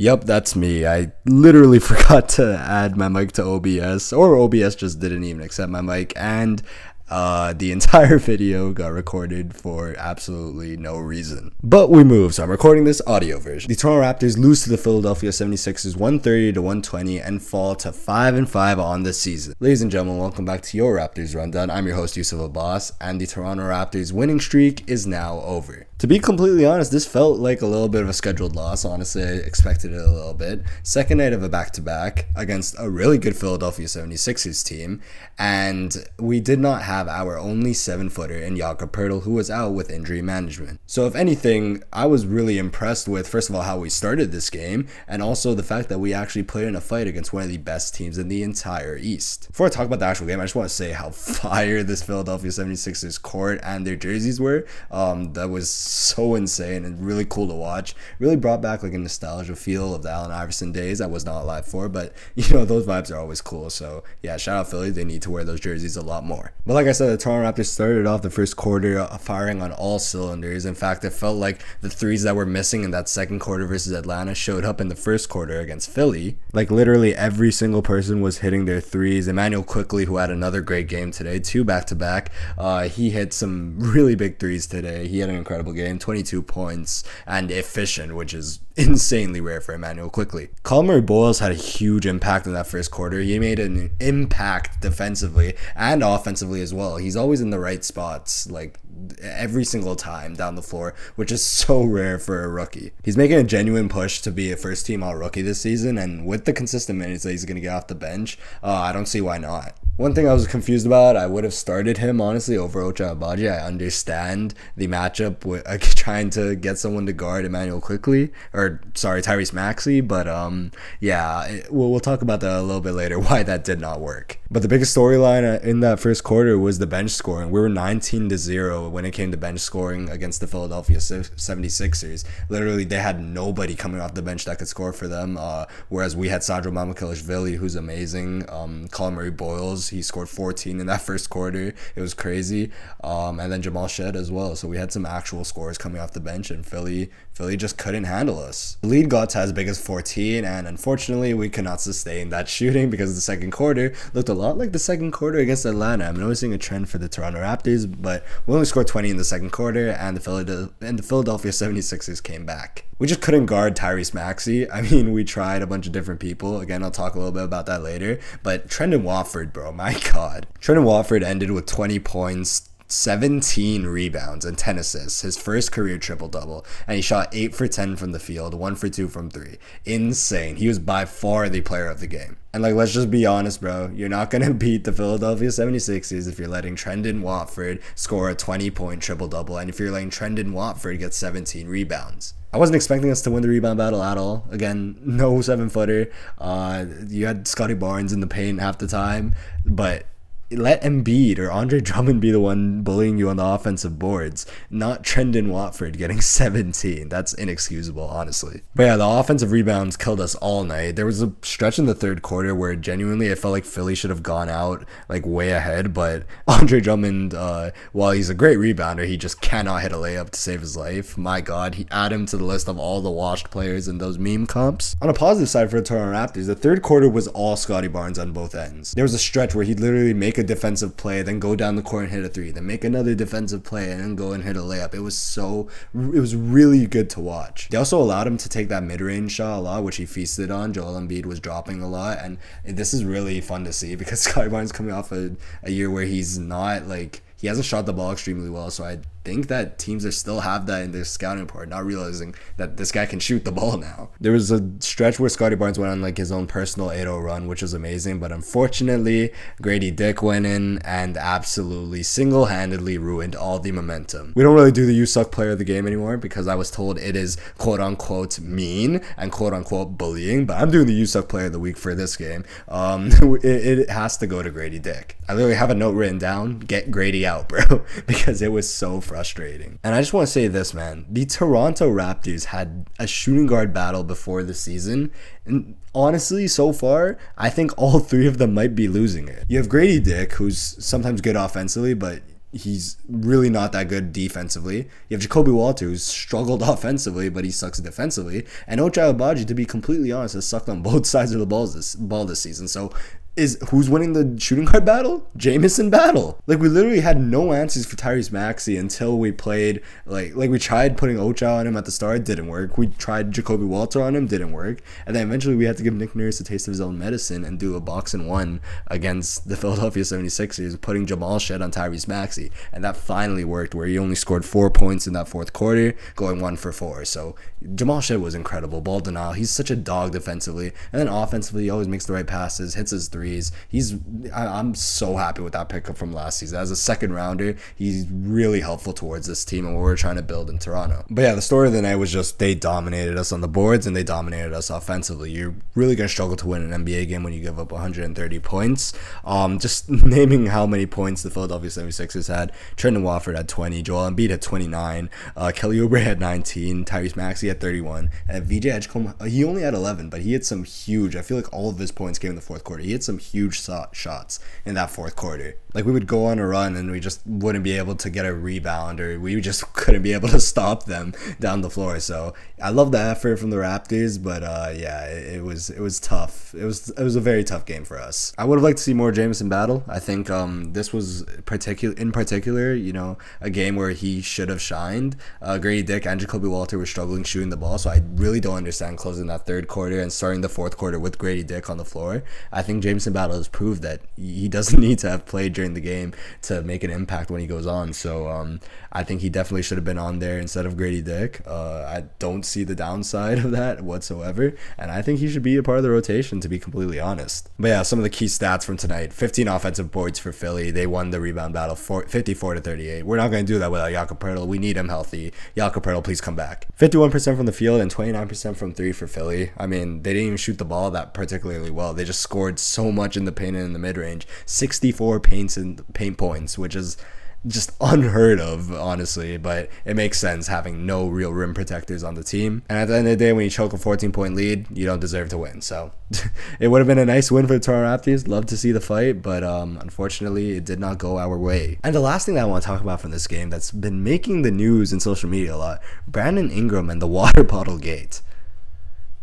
Yep, that's me. I literally forgot to add my mic to OBS, or OBS just didn't even accept my mic, and the entire video got recorded for absolutely no reason. But we moved, so I'm recording this audio version. The Toronto Raptors lose to the Philadelphia 76ers 130-120 and fall to 5-5 on the season. Ladies and gentlemen, welcome back to your Raptors Rundown. I'm your host, Yusuf Abbas, and the Toronto Raptors winning streak is now over. To be completely honest, this felt like a little bit of a scheduled loss. Honestly, I expected it a little bit. Second night of a back-to-back against a really good Philadelphia 76ers team, and we did not have our only 7-footer in Jakob Poeltl, who was out with injury management. So if anything, I was really impressed with, first of all, how we started this game, and also the fact that we actually put in a fight against one of the best teams in the entire East. Before I talk about the actual game, I just want to say how fire this Philadelphia 76ers court and their jerseys were. That was so insane and really cool to watch. Really brought back like a nostalgia feel of the Allen Iverson days I was not alive for, but you know, those vibes are always cool. So yeah, shout out Philly. They need to wear those jerseys a lot more. But like I said, the Toronto Raptors started off the first quarter firing on all cylinders. In fact, it felt like the threes that were missing in that second quarter versus Atlanta showed up in the first quarter against Philly. Like literally every single person was hitting their threes. Emmanuel Quickly, who had another great game today, 2 back-to-back, he hit some really big threes today. He had an incredible game, 22 points, and efficient, which is insanely rare for Emmanuel Quickly. Colin Boyles had a huge impact in that first quarter. He made an impact defensively and offensively as well. He's always in the right spots, like every single time down the floor, which is so rare for a rookie. He's making a genuine push to be a first-team all-rookie this season, and with the consistent minutes that he's going to get off the bench, I don't see why not. One thing I was confused about, I would have started him, honestly, over Ochai Agbaji. I understand the matchup with trying to get someone to guard Emmanuel Quickly, or sorry, Tyrese Maxey, but we'll talk about that a little bit later, why that did not work. But the biggest storyline in that first quarter was the bench scoring. We were 19-0 when it came to bench scoring against the Philadelphia 76ers. Literally, they had nobody coming off the bench that could score for them, whereas we had Sandro Mamukelashvili, who's amazing, Colin Boyles, he scored 14 in that first quarter. It was crazy. And then Jamal Shead as well. So we had some actual scores coming off the bench, and Philly just couldn't handle us. The lead got to as big as 14, and unfortunately we could not sustain that shooting because the second quarter looked a lot like the second quarter against Atlanta. I'm noticing a trend for the Toronto Raptors, but we only scored 20 in the second quarter, and the Philadelphia 76ers came back. We just couldn't guard Tyrese Maxey. I mean, we tried a bunch of different people. Again, I'll talk a little bit about that later. But Trendon Watford, bro, my God. Trendon Watford ended with 20 points, 17 rebounds, and 10 assists. His first career triple-double. And he shot 8 for 10 from the field, 1 for 2 from 3. Insane. He was by far the player of the game. And like, let's just be honest, bro. You're not going to beat the Philadelphia 76ers if you're letting Trendon Watford score a 20-point triple-double, and if you're letting Trendon Watford get 17 rebounds. I wasn't expecting us to win the rebound battle at all. Again, no 7-footer. You had Scotty Barnes in the paint half the time, but let Embiid or Andre Drummond be the one bullying you on the offensive boards, not Trendon Watford getting 17. That's inexcusable, honestly. But yeah, the offensive rebounds killed us all night. There was a stretch in the third quarter where genuinely it felt like Philly should have gone out like way ahead, but Andre Drummond, while he's a great rebounder, he just cannot hit a layup to save his life. My God, add him to the list of all the washed players in those meme comps. On a positive side for the Toronto Raptors, the third quarter was all Scotty Barnes on both ends. There was a stretch where he'd literally make a defensive play, then go down the court and hit a 3, then make another defensive play and then go and hit a layup. It was really good to watch. They also allowed him to take that mid-range shot a lot, which he feasted on. Joel Embiid was dropping a lot, and this is really fun to see because Scotty Barnes coming off a year where he's not like, he hasn't shot the ball extremely well, so I think that teams are still have that in their scouting report, not realizing that this guy can shoot the ball now. There was a stretch where Scotty Barnes went on like his own personal 8-0 run, which was amazing, but unfortunately Grady Dick went in and absolutely single-handedly ruined all the momentum. We don't really do the you suck player of the game anymore because I was told it is quote-unquote mean and quote-unquote bullying, but I'm doing the you suck player of the week for this game. It has to go to Grady Dick. I literally have a note written down, get Grady out, bro, because it was so frustrating. And I just want to say this, man. The Toronto Raptors had a shooting guard battle before the season, and honestly, so far, I think all 3 of them might be losing it. You have Grady Dick, who's sometimes good offensively, but he's really not that good defensively. You have Jacoby Walter, who's struggled offensively, but he sucks defensively. And Ochai Agbaji, to be completely honest, has sucked on both sides of the ball this season. So who's winning the shooting guard battle? Jamison battle. Like, we literally had no answers for Tyrese Maxey until we played, like we tried putting Ochai on him at the start, didn't work. We tried Jacoby Walter on him, didn't work. And then eventually we had to give Nick Nurse a taste of his own medicine and do a 1-on-1 against the Philadelphia 76ers, putting Jamal Shead on Tyrese Maxey. And that finally worked, where he only scored 4 points in that fourth quarter, going 1 for 4. So Jamal Shead was incredible. Ball denial. He's such a dog defensively. And then offensively, he always makes the right passes, hits his threes. I'm so happy with that pickup from last season. As a second rounder, he's really helpful towards this team and what we're trying to build in Toronto. But yeah, the story of the night was just they dominated us on the boards and they dominated us offensively. You're really going to struggle to win an NBA game when you give up 130 points. Just naming how many points the Philadelphia 76ers had: Trendon Watford had 20, Joel Embiid had 29, Kelly Oubre had 19, Tyrese Maxey had 31, and VJ Edgecombe, he only had 11, but he had some huge, I feel like all of his points came in the fourth quarter. He had some huge shots in that fourth quarter. Like, we would go on a run and we just wouldn't be able to get a rebound, or we just couldn't be able to stop them down the floor. So I love the effort from the Raptors, but yeah, it was tough. It was a very tough game for us. I would have liked to see more Jamison battle. I think this was in particular, a game where he should have shined. Grady Dick and Jacoby Walter were struggling shooting the ball, so I really don't understand closing that third quarter and starting the fourth quarter with Grady Dick on the floor. I think Jamison battle has proved that he doesn't need to have played during the game to make an impact when he goes on. So I think he definitely should have been on there instead of Grady Dick. I don't see the downside of that whatsoever, and I think he should be a part of the rotation, to be completely honest. But yeah, some of the key stats from tonight: 15 offensive boards for Philly. They won the rebound battle 54-38. We're not going to do that without Jakob Poeltl. We need him healthy. Jakob Poeltl, please come back. 51% from the field and 29% from 3 for Philly. I mean, they didn't even shoot the ball that particularly well. They just scored so much in the paint and in the mid-range. 64 paint points, which is just unheard of, honestly, but it makes sense having no real rim protectors on the team. And at the end of the day, when you choke a 14-point lead, you don't deserve to win. So it would have been a nice win for the Toronto Raptors. Love to see the fight, but unfortunately, it did not go our way. And the last thing that I want to talk about from this game that's been making the news in social media a lot: Brandon Ingram and the water bottle gate.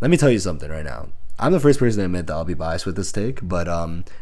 Let me tell you something right now. I'm the first person to admit that I'll be biased with this take, but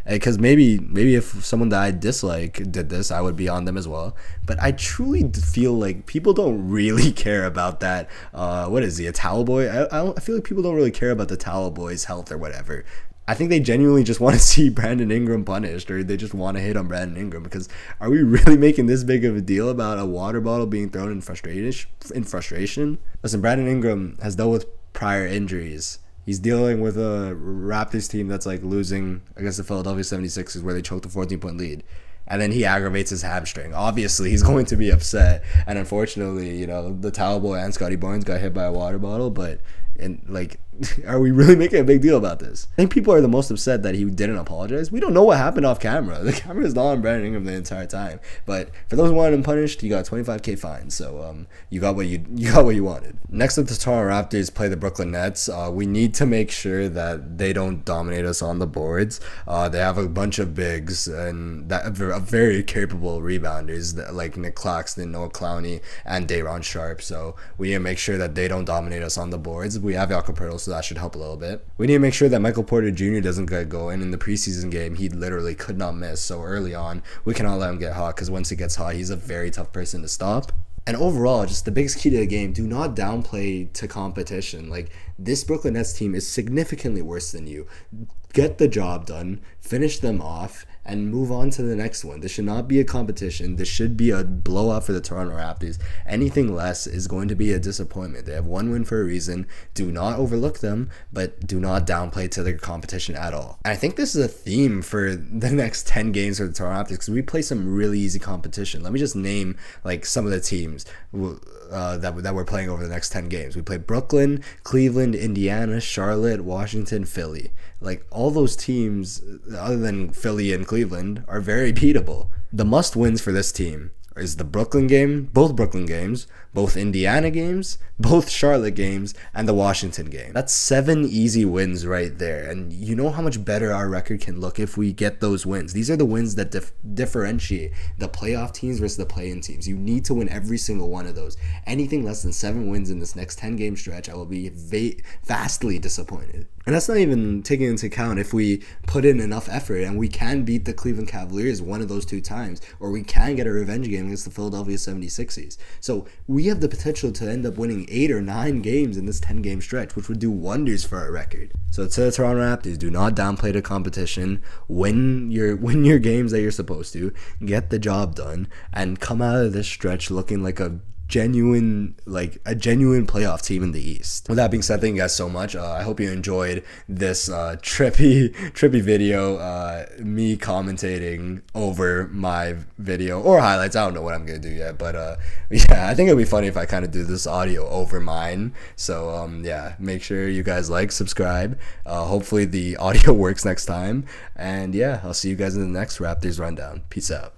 because maybe if someone that I dislike did this, I would be on them as well. But I truly feel like people don't really care about that. What is he, a towel boy? I feel like people don't really care about the towel boy's health or whatever. I think they genuinely just want to see Brandon Ingram punished, or they just want to hit on Brandon Ingram, because are we really making this big of a deal about a water bottle being thrown in frustration? Listen, Brandon Ingram has dealt with prior injuries. He's dealing with a Raptors team that's like losing against the Philadelphia 76ers, where they choked a 14-point lead. And then he aggravates his hamstring. Obviously, he's going to be upset. And unfortunately, the towel boy and Scotty Barnes got hit by a water bottle. But, are we really making a big deal about this? I think people are the most upset that he didn't apologize. We don't know what happened off camera. The camera is not on Brandon Ingram the entire time. But for those who wanted him punished, he got a $25,000 fine. So you got what you wanted. Next up, the Toronto Raptors play the Brooklyn Nets. We need to make sure that they don't dominate us on the boards. They have a bunch of bigs and that are very capable rebounders, like Nick Claxton, Noah Clowney, and Day'Ron Sharpe. So we need to make sure that they don't dominate us on the boards. We have Jakob Poeltl, so that should help a little bit. We need to make sure that Michael Porter Jr. doesn't get going. In the preseason game, he literally could not miss. So early on, we cannot let him get hot, because once he gets hot, he's a very tough person to stop. And overall, just the biggest key to the game: do not downplay to competition. Like, this Brooklyn Nets team is significantly worse than you. Get the job done, finish them off, and move on to the next one. This should not be a competition. This should be a blowout for the Toronto Raptors. Anything less is going to be a disappointment. They have one win for a reason. Do not overlook them, but do not downplay to their competition at all. And I think this is a theme for the next 10 games for the Toronto Raptors, because we play some really easy competition. Let me just name some of the teams that we're playing over the next 10 games. We play Brooklyn, Cleveland, Indiana, Charlotte, Washington, Philly. All those teams, other than Philly and Cleveland, are very beatable. The must-wins for this team is the Brooklyn game, both Brooklyn games, both Indiana games, both Charlotte games, and the Washington game. That's 7 easy wins right there. And you know how much better our record can look if we get those wins. These are the wins that differentiate the playoff teams versus the play-in teams. You need to win every single one of those. Anything less than 7 wins in this next 10-game stretch, I will be vastly disappointed. And that's not even taking into account if we put in enough effort and we can beat the Cleveland Cavaliers one of those 2 times, or we can get a revenge game against the Philadelphia 76ers. So we have the potential to end up winning 8 or 9 games in this 10-game stretch, which would do wonders for our record. So to the Toronto Raptors, do not downplay the competition. Win your games that you're supposed to, get the job done, and come out of this stretch looking like a genuine playoff team in the East. With that being said, thank you guys so much. I hope you enjoyed this trippy video, me commentating over my video or highlights. I don't know what I'm gonna do yet, but yeah, I think it'd be funny if I kind of do this audio over mine. So yeah, make sure you guys subscribe. Hopefully the audio works next time, and yeah, I'll see you guys in the next Raptors rundown. Peace out.